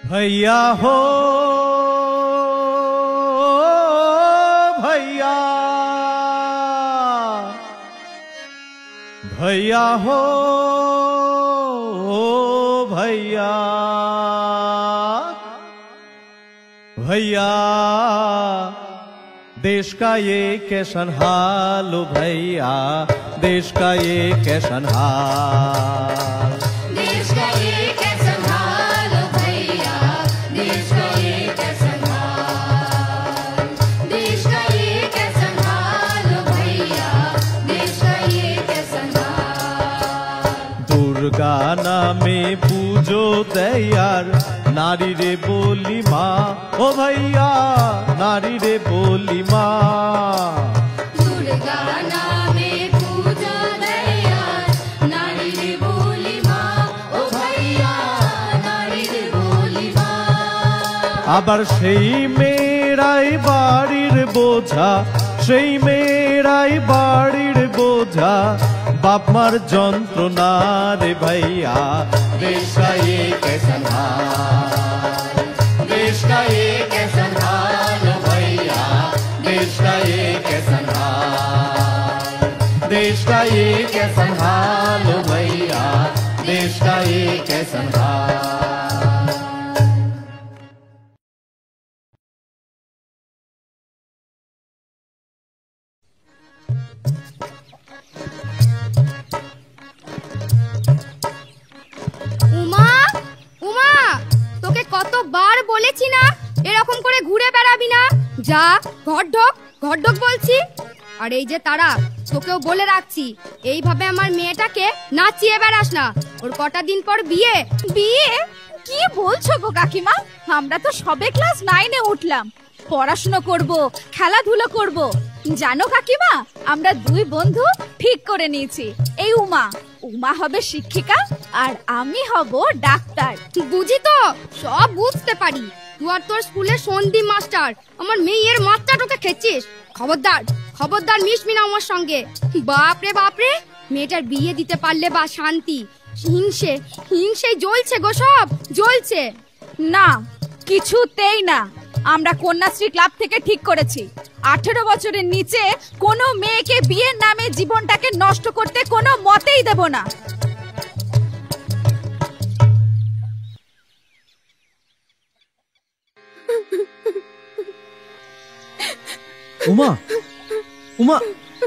भैया हो भैया, भैया हो भैया, भैया देश का ये कैसन हाल भैया, देश का ये कैसन हाल, देश का ये कैसन हाल भैया, देश का ये कैसन हाल, देश का ये कैसन हाल भैया, देश का ये कैसन हाल। दुर्गा नामे पूजो तैयार, नारी रे बोली माँ ओ भैया, नारी रे बोली माँ। दुर्गा नामे पूजो तैयार, नारी रे बोली माँ ओ भैया, नारी रे बोली माँ। आবার সেই মেয়েরাই বাড়ির বোঝা, সেই মেয়েরাই বাড়ির বোঝা, बाप मार যন্ত্রণা রে भैया, देश का ये कैसन हाल, देश का ये कैसन हाल भैया, देश का ये कैसन हाल, देश का ये कैसन हाल भैया, देश का ये कैसन हाल। কতবার বলেছি না এরকম করে ঘুরে বেড়াবি না, যা ঘর ঢোক বলছি। আর এই যে তারা, তোকেও বলে রাখছি এইভাবে আমার মেয়েটাকে নাচিয়ে বেড়াস না, ওর কটা দিন পর বিয়ে। বিয়ে? কি বলছো গো কাকিমা, আমরা তো সবে ক্লাস 9-এ উঠলাম, পড়াশোনা করব, খেলাধুলো করব। জানো কাকিমা, আমরা দুই বন্ধু ঠিক করে নিয়েছি, এই উমা হবে শিক্ষিকা আর আমি হব ডাক্তার। বুঝি তো, সব বুঝতে পারি। তুই আর তোর স্কুলের সন্দীপ মাস্টার আমার মেয়ের মাথাটাকে খেয়েছিস। খবরদার মিশবি না আমার সঙ্গে। বাপরে মেয়েটার বিয়ে দিতে পারলে বা শান্তি, হিংসে জ্বলছে গো, সব জ্বলছে। না, কিছুতেই না। আমরা কন্যাশ্রী ক্লাব থেকে ঠিক করেছি 18 বছরের নিচে কোনো মেয়েকে বিয়ের নামে জীবনটাকে নষ্ট করতে কোনো মতেই দেব না। উমা উমা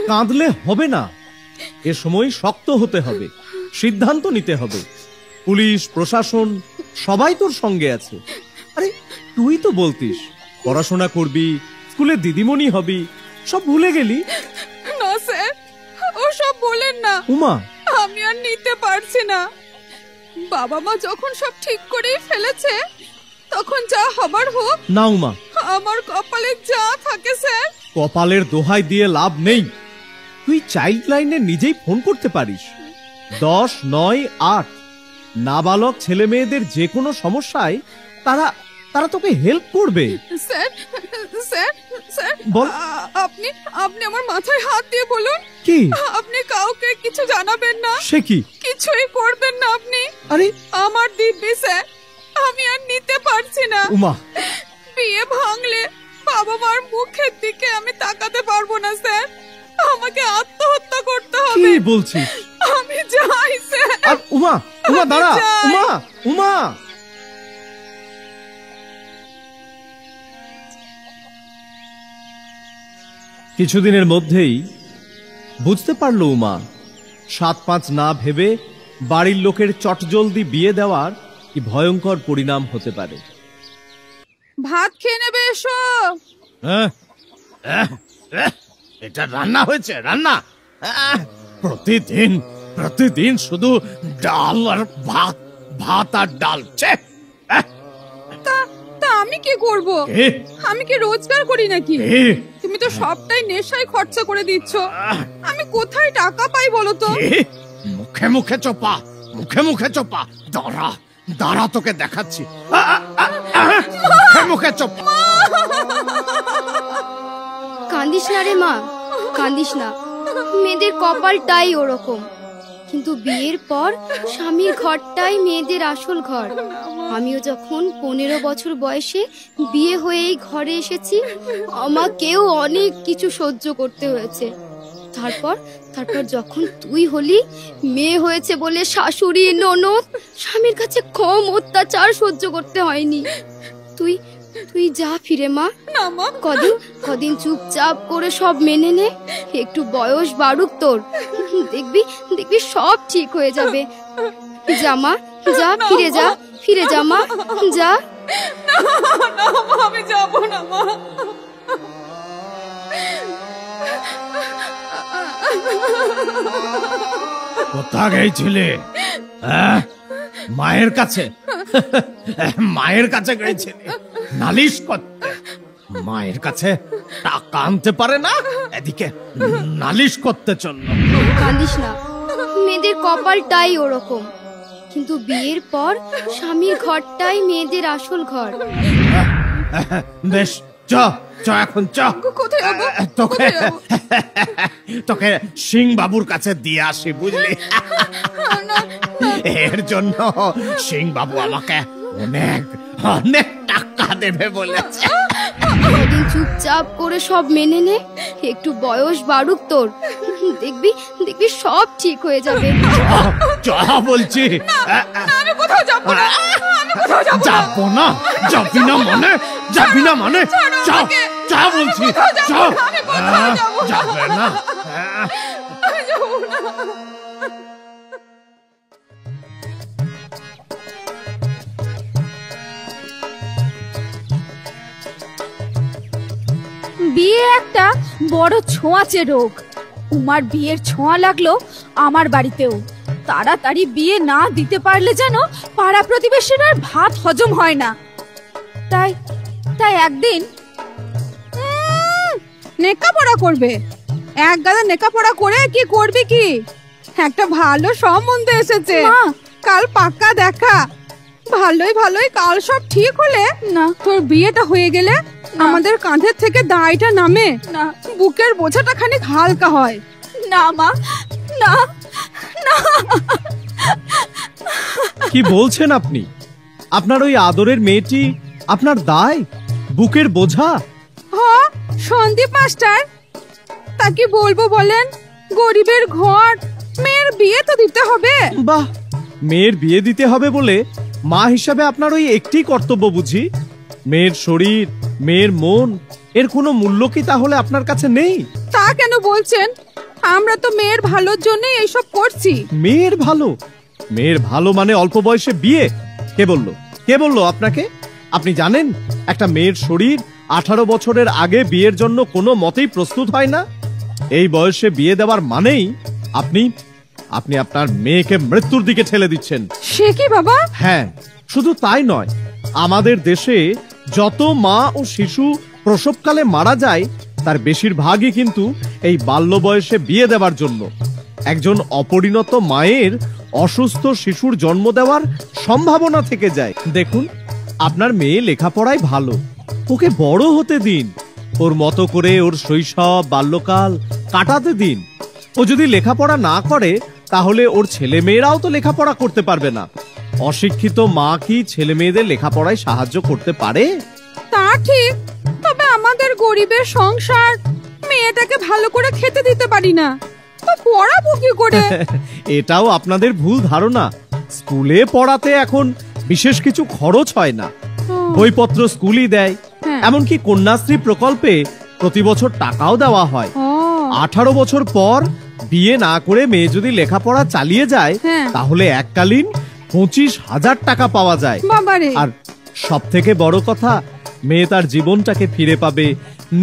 কাঁদলে হবে না, এ সময় শক্ত হতে হবে, সিদ্ধান্ত নিতে হবে। পুলিশ প্রশাসন সবাই তোর সঙ্গে আছে। আরে তুই তো বলতিস পড়াশোনা করবি, স্কুলে দিদিমণি হবি, সব ভুলে গেলি? না স্যার, ও সব বলেন না। উমা, আমি আর নিতে পারছি না। বাবা মা যখন সব ঠিক করেই ফেলেছে, তখন যা হবার হোক। না উমা, আমার কপালে যা থাকে স্যার। কপালের দোহাই দিয়ে লাভ নেই। তুই চাইল্ড লাইনে নিজেই ফোন করতে পারিস, 10-9-8। নাবালক ছেলে মেয়েদের যে কোনো সমস্যায় তারা তোকে হেল্প করবে। স্যার স্যার স্যার বল। আপনি আমার মাথায় হাত দিয়ে বলুন। কি? আপনি কাউকে কিছু জানাবেন না। সে কি? কিছুই করবেন না আপনি। আরে আমার দিব্যি স্যার, আমি আর নিতে পারছি না। উমা, বিয়ে ভাঙলে বাবা মার মুখের দিকে আমি তাকাতে পারবো না স্যার, আমাকে আত্মহত্যা করতে হবে। কি বলছিস? আমি যাই স্যার। উমা দাঁড়া। উমা কিছুদিনের মধ্যেই বুঝতে পারল উমা, 7-5 না ভেবে বাড়ির লোকের চটজলদি বিয়ে দেওয়ার কি ভয়ঙ্কর পরিণাম হতে পারে। ভাত খেয়ে নেবে, এসো। এটা রান্না হয়েছে, রান্না। প্রতিদিন শুধু ডাল আর ভাত আর ডাল। তা আমি কি করব? আমি কি রোজগার করি নাকি? তুমি তো সবটাই নেশায় খরচা করে দিচ্ছ, আমি কোথায় টাকা পাই বলো তো? মুখে চোপা। দাঁড়া তোকে দেখাচ্ছি। মুখে চোপা। কান্দিস না রে মা, কান্দিস না। মেয়েদের কপালটাই ওরকম। কিন্তু বিয়ের পর স্বামীর ঘরটাই মেয়েদের আসল ঘর। আমিও যখন 15 বছর বয়সে বিয়ে হয়ে এই ঘরে এসেছি, আমাকেও অনেক কিছু সহ্য করতে হয়েছে। তারপর যখন তুই হলি, মেয়ে হয়েছে বলে শাশুড়ি ননদ স্বামীর কাছে কম অত্যাচার সহ্য করতে হয়নি। তুই যা ফিরে মা, কদিন চুপচাপ করে সব মেনে নে। একটু বয়স বাড়ুক তোর, দেখবি সব ঠিক হয়ে যাবে। যা মা, যা, ফিরে যা মা, যা। আমি যাব না মা। কোথা গেছিলে? মায়ের কাছে? মায়ের কাছে গেছিলে নালিশ করতে? মায়ের কাছে টাকা আনতে পারে না, এদিকে নালিশ করতে চলল। কাঁদিস না, মেয়েদের কপালটাই ওরকম। কিন্তু বিয়ের পর স্বামীর ঘরটাই মেয়েদের আসল ঘর। বেশ, চ এখন চ। তোকে সিং বাবুর কাছে দিয়ে আসি, বুঝলি? এর জন্য সিং বাবু আমাকে অনেক অনেক টাকা দেবে বলেছে। কদিন চুপচাপ করে সব মেনে নে। একটু বয়স বাড়ুক তোর, দেখবি সব ঠিক হয়ে যাবে। চ বলছি। আমি কোথাও যাব না। যাবো না? যাবি না মানে? চ বলছি, চ। যাবে না? বিয়ে একটা বড় ছোঁয়াচে রোগ। উমার বিয়ের ছোঁয়া লাগলো আমার বাড়িতেও। তাড়াতাড়ি বিয়ে না দিতে পারলে যেন পাড়া প্রতিবেশীর আর ভাত হজম হয় না। তাই একদিন নেকাপড়া করবে। এক গাদা নেকাপড়া করে কি করবি কি? একটা ভালো সম্বন্ধ এসেছে, কাল পাক্কা দেখা। ভালোই কাল সব ঠিক হলে না তোর বিয়েটা হয়ে গেলে আমাদের কাঁধের থেকে দায়টা নামে, না বুকের বোঝাটা খানিক হালকা হয়। না মা, না না। কি বলছেন আপনি? আপনার ওই আদরের মেয়েটি আপনার দায়, বুকের বোঝা? হ্যাঁ সন্দীপ মাস্টার, তা কি বলবো বলেন? গরিবের ঘর, মেয়ের বিয়ে তো দিতে হবে। বাহ, মেয়ের বিয়ে দিতে হবে বলে মা হিসাবে আপনার ওই একটি কর্তব্য বুঝি? মেয়ের শরীর, মেয়ের মন, এর কোনো মূল্য কি তাহলে আপনার কাছে নেই? তা কেন বলছেন? আমরা তো মেয়ের ভালোর জন্যই এইসব করছি। মেয়ের ভালো মানে অল্প বয়সে বিয়ে? কে বললো আপনাকে? আপনি জানেন একটা মেয়ের শরীর 18 বছরের আগে বিয়ের জন্য কোনো মতেই প্রস্তুত হয় না। এই বয়সে বিয়ে দেওয়ার মানেই আপনি আপনার মেয়েকে মৃত্যুর দিকে ঠেলে দিচ্ছেন। সে কি বাবা? হ্যাঁ, শুধু তাই নয়, আমাদের দেশে যত মা ও শিশু প্রসবকালে মারা যায় তার বেশিরভাগই কিন্তু এই বাল্য বয়সে বিয়ে দেওয়ার জন্য। একজন অপরিণত মায়ের অসুস্থ শিশুর জন্ম দেওয়ার সম্ভাবনা থেকে যায়। দেখুন, আপনার মেয়ে লেখাপড়ায় ভালো, ওকে বড় হতে দিন। ওর মতো করে ওর শৈশব বাল্যকাল কাটাতে দিন। ও যদি লেখাপড়া না করে তাহলে ওর ছেলে মেয়েরাও তো লেখাপড়া করতে পারবে না। অশিক্ষিত মা কি ছেলে মেয়েদের লেখাপড়ায় সাহায্য করতে পারে? তা ঠিক, তবে আমাদের গরিবের সংসার, মেয়েটাকে ভালো করে খেতে দিতে পারি না, তো পড়াবো কি করে? এটাও আপনাদের ভুল ধারণা। স্কুলে পড়াতে এখন বিশেষ কিছু খরচ হয় না, বইপত্র স্কুলই দেয়। এমনকি কন্যাশ্রী প্রকল্পে প্রতি বছর টাকাও দেওয়া হয়। 18 বছর পর বিয়ে না করে মেয়ে যদি লেখাপড়া চালিয়ে যায় তাহলে এককালীন 25,000 টাকা পাওয়া যায়। আর সব থেকে বড় কথা, মেয়ে তার জীবনটাকে ফিরে পাবে,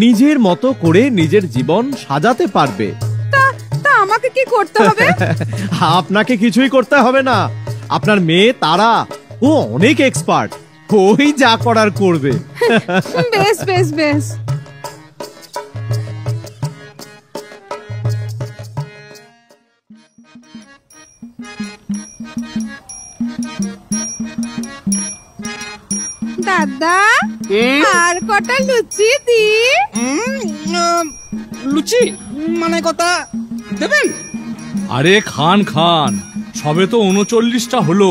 নিজের মতো করে নিজের জীবন সাজাতে পারবে। তা আমাকে কি করতে হবে? আপনাকে কিছুই করতে হবে না। আপনার মেয়ে তারা, ও অনেক এক্সপার্ট, ওই যা করার করবে। বেশ বেশ বেশ। দাদা, আর কটা লুচি দি? লুচি মানে কথা দেবেন? আরে খান খান, সবে তো 39টা হলো,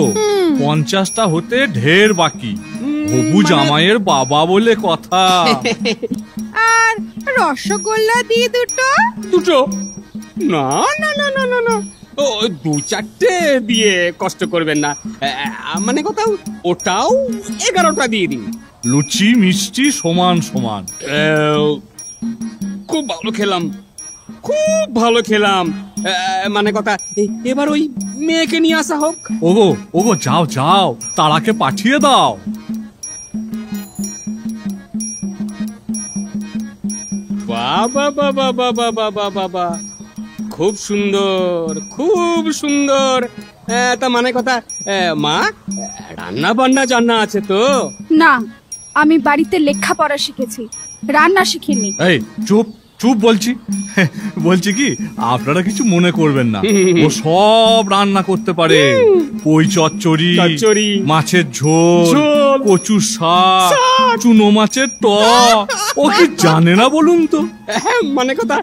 50টা হতে ঢের বাকি। হবু জামাইয়ের বাবা বলে কথা। আর রসগোল্লা দিয়ে দুটো। দুটো? না না না না না না, ও 2-4টে দিয়ে কষ্ট করবেন না। মানে কথা, ওটাও 11টা দিয়ে দিন। লুচি মিষ্টি সমান সমান। খুব ভালো খেলাম, খুব ভালো খেলাম। মানে কথা, এবার ওই মেয়েকে নিয়ে আসা হোক। ওগো ওগো, যাও যাও, তারাকে পাঠিয়ে দাও। বাবা বাবা বাবা বাবা বাবা, খুব সুন্দর, খুব সুন্দর। তা মানে কথা, মা রান্না বান্না জানা আছে তো? না, আমি বাড়িতে লেখাপড়া শিখেছি, রান্না শিখিনি। এই চুপ চুপ বলছি। বলছি কি, আপনারা কিছু মনে করবেন না, ও সব রান্না করতে পারে। কই চচ্চড়ি, মাছের ঝোল, কচু শাক, চুনো মাছের টক, ও কি জানে না বলুন তো? মানে কথা,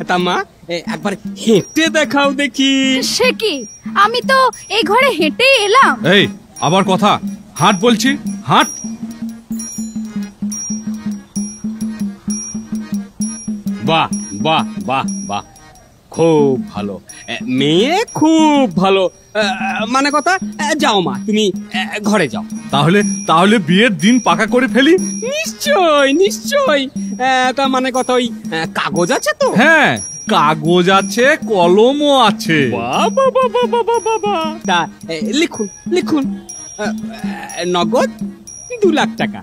তা মা একবার হেঁটে দেখাও দেখি। সে কি, আমি তো এই ঘরে হেঁটেই এলাম। এই আবার কথা, হাঁট বলছি, হাঁট। বাহ বাহ বাহ বাহ, খুব ভালো মেয়ে, খুব ভালো। মানে কথা, যাও মা, তুমি ঘরে যাও। তাহলে তাহলে বিয়ের দিন পাকা করে ফেলি। নিশ্চয় নিশ্চয়। তা মানে কথা, ওই কাগজ আছে তো? হ্যাঁ, কাগজ আছে, কলমও আছে। বাবা বাবা বাবা বাবা, তা লিখুন লিখুন। নগদ 2 লাখ টাকা।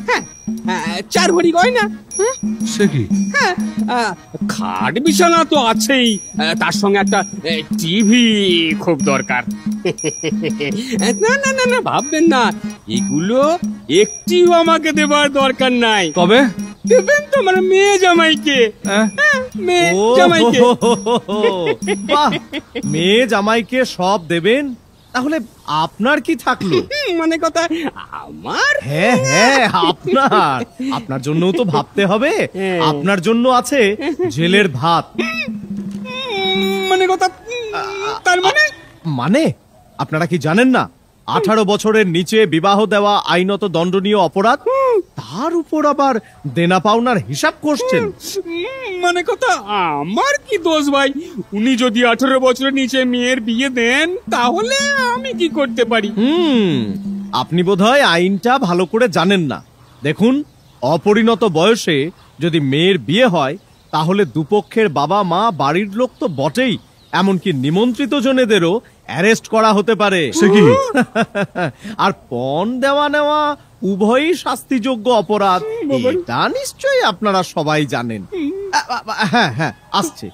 হ্যাঁ, 4 ভরি গয়না। সে কি? খাট বিছানা তো আছেই, তার সঙ্গে একটা টিভি খুব দরকার। না না না না, ভাববেন না, এগুলো একটিও আমাকে দেবার দরকার নাই। তবে দেবেন তো আমার মেয়ে জামাইকে। মেয়ে জামাইকে। বাহ, মেয়ে জামাইকে সব দেবেন? তাহলে আপনার কি থাকলো? মানে কথা, আমার? হ্যাঁ হ্যাঁ, আপনার জন্যও তো ভাবতে হবে। আপনার জন্য আছে জেলের ভাত। মানে কথা, তার মানে আপনারা কি জানেন না, 18 বছরের নিচে বিবাহ দেওয়া আইনত দণ্ডনীয় অপরাধ, তার উপর আবার দেনা পাওনার হিসাব করছেন। মানে কথা, আমার কি দোষ ভাই? উনি যদি 18 বছরের নিচে মেয়ের বিয়ে দেন, তাহলে আমি কি করতে পারি? আপনি বোধহয় আইনটা ভালো করে জানেন না। দেখুন, অপরিণত বয়সে যদি মেয়ের বিয়ে হয়, তাহলে দুপক্ষের বাবা মা, বাড়ির লোক তো বটেই, এমনকি নিমন্ত্রিত জনেদেরও অ্যারেস্ট করা হতে পারে। সে কি? আর পণ দেওয়া নেওয়া উভয়ই শাস্তিযোগ্য অপরাধ, এটা নিশ্চয়ই আপনারা সবাই জানেন। হ্যাঁ হ্যাঁ, আসছে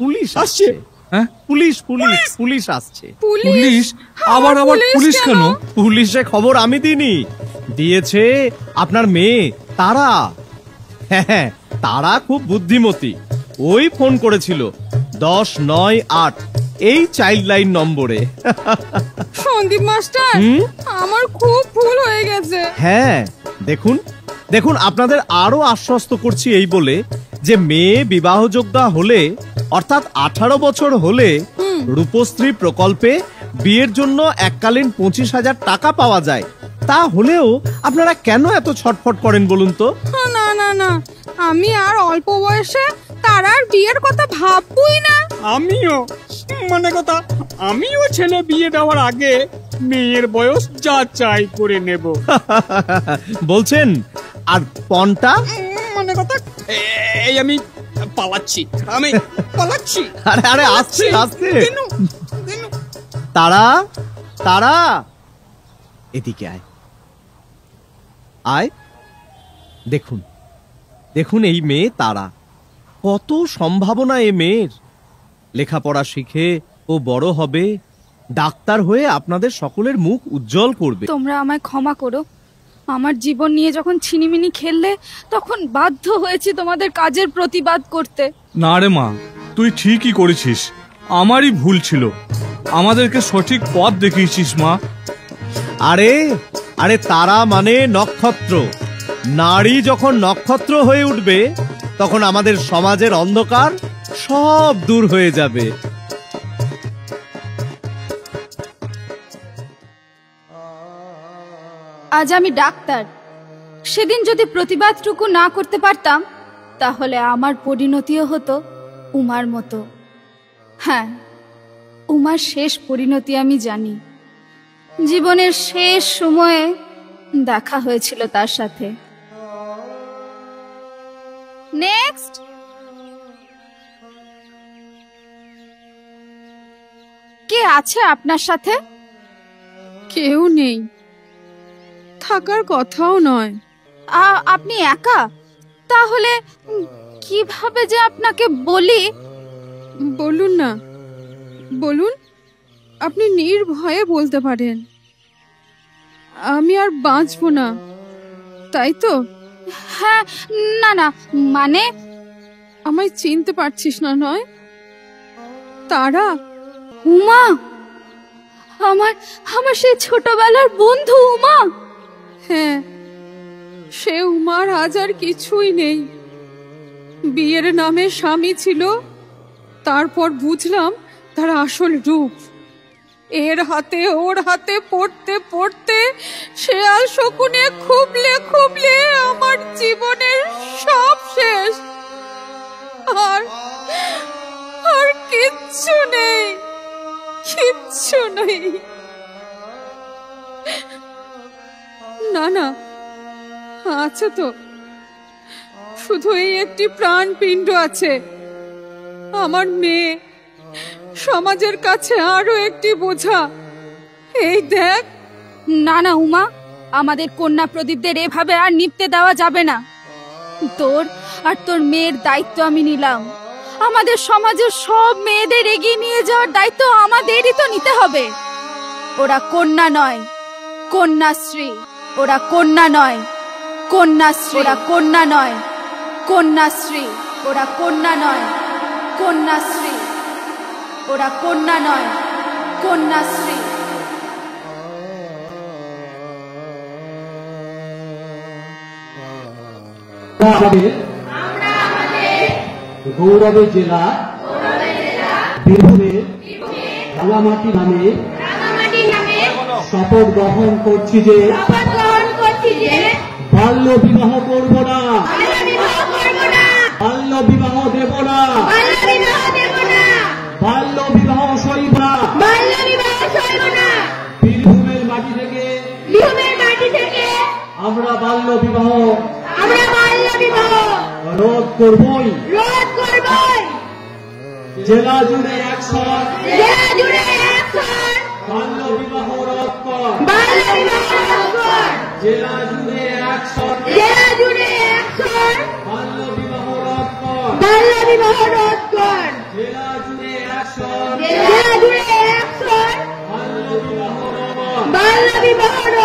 পুলিশ, আসছে। হ্যাঁ, পুলিশ পুলিশ পুলিশ আসছে। পুলিশ? আবার পুলিশ কেন? পুলিশে খবর আমি দিইনি, দিয়েছে আপনার মেয়ে তারা। হ্যাঁ, তারা খুব বুদ্ধিমতী। ওই ফোন করেছিল 1098 এই চাইল্ড লাইন নম্বরে। সন্দীপ মাস্টার, আমার খুব ভুল হয়ে গেছে। হ্যাঁ, দেখুন দেখুন, আপনাদের আরো আশ্বস্ত করছি এই বলে যে মেয়ে বিবাহযোগ্যা হলে, অর্থাৎ 18 বছর হলে, রূপশ্রী প্রকল্পে বিয়ের জন্য এককালীন 25,000 টাকা পাওয়া যায়। তা হলেও আপনারা কেন এত ছটফট করেন বলুন তো? না না না, আমি আর অল্প বয়সে তারার বিয়ের কথা ভাববই না। আমিও, মানে কথা, আমিও ছেলে বিয়ে দেওয়ার আগে মেয়ের বয়স যাচাই করে নেব। বলছেন? আর পণটা? মানে কথা, এই আমি পালাচ্ছি, আমি পালাচ্ছি। আরে আরে, আসছে আসছে। তারা তারা, এদিকে আয় আয়। দেখুন দেখুন, এই মেয়ে তারা, কত সম্ভাবনা এ মেয়ের। লেখাপড়া শিখে ও বড় হবে, ডাক্তার হয়ে আপনাদের সকলের মুখ উজ্জ্বল করবে। তোমরা আমায় ক্ষমা করো, আমার জীবন নিয়ে যখন ছিনিমিনি খেললে, তখন বাধ্য হয়েছি তোমাদের কাজের প্রতিবাদ করতে। না রে মা, তুই ঠিকই করেছিস, আমারই ভুল ছিল। আমাদেরকে সঠিক পথ দেখিয়েছিস মা। আরে আরে, তারা মানে নক্ষত্র। নারী যখন নক্ষত্র হয়ে উঠবে, তখন আমাদের সমাজের অন্ধকার সব দূর হয়ে যাবে। আজ আমি ডাক্তার। সেদিন যদি প্রতিবাদটুকু না করতে পারতাম তাহলে আমার পরিণতিও হতো উমার মতো। হ্যাঁ, উমার শেষ পরিণতি আমি জানি। জীবনের শেষ সময়ে দেখা হয়েছিল তার সাথে। নেক্সট। কে আছে আপনার সাথে? কেউ নেই, থাকার কথাও নয়। আপনি একা? তাহলে কিভাবে যে আপনাকে বলি। বলুন না, বলুন, আপনি নির্ভয়ে বলতে পারেন। আমি আর বাঁচব না, তাই তো? হ্যাঁ, না না, মানে আমায় চিনতে পারছিস না নয়? তারা উমা, আমার আমার সেই ছোটবেলার বন্ধু উমা। হ্যাঁ, সে উমার আজ আর কিছুই নেই। বিয়ের নামে স্বামী ছিল, তারপর বুঝলাম তার আসল রূপ। এর হাতে ওর হাতে পড়তে পড়তে শেয়াল শকুনে খুবলে খুবলে আমার জীবনের সব শেষ। আর আর কিচ্ছু নেই, কিচ্ছু নেই। না না, আছে তো, শুধু এই একটি প্রাণপিণ্ড আছে, আমার মেয়ে। সমাজের কাছে আরো একটি বোঝা। এই দেখ। না না উমা, আমাদের কন্যা প্রদীপদের এভাবে আর নিভতে দেওয়া যাবে না। তোর আর তোর মেয়ের দায়িত্ব আমি নিলাম। আমাদের সমাজের সব মেয়েদের এগিয়ে নিয়ে যাওয়ার দায়িত্ব আমাদেরই তো নিতে হবে। ওরা কন্যা নয়, কন্যাশ্রী। ওরা কন্যা নয়, কন্যাশ্রী। ওরা কন্যা নয়, কন্যাশ্রী। ওরা কন্যা নয়, কন্যাশ্রী। ওরা কন্যা নয়, কন্যাশ্রী। গৌরবের জেলা বীরভূমের রাঙামাটি নামে শপথ গ্রহণ করছি যে বাল্য বিবাহ করব না, বাল্য বিবাহ দেব না, বাল্য বিবাহ সইব না। বীরভূমের মাটি থেকে আমরা বাল্য বিবাহ রোধ করবই। জেলা জুড়ে অ্যাকশন, বাল্য বিবাহ রোধ কর। জেলা জুড়ে অ্যাকশন, বাল্য বিবাহ রোধ কর। জেলা জুড়ে অ্যাকশন, বাল্য বিবাহ রোধ কর।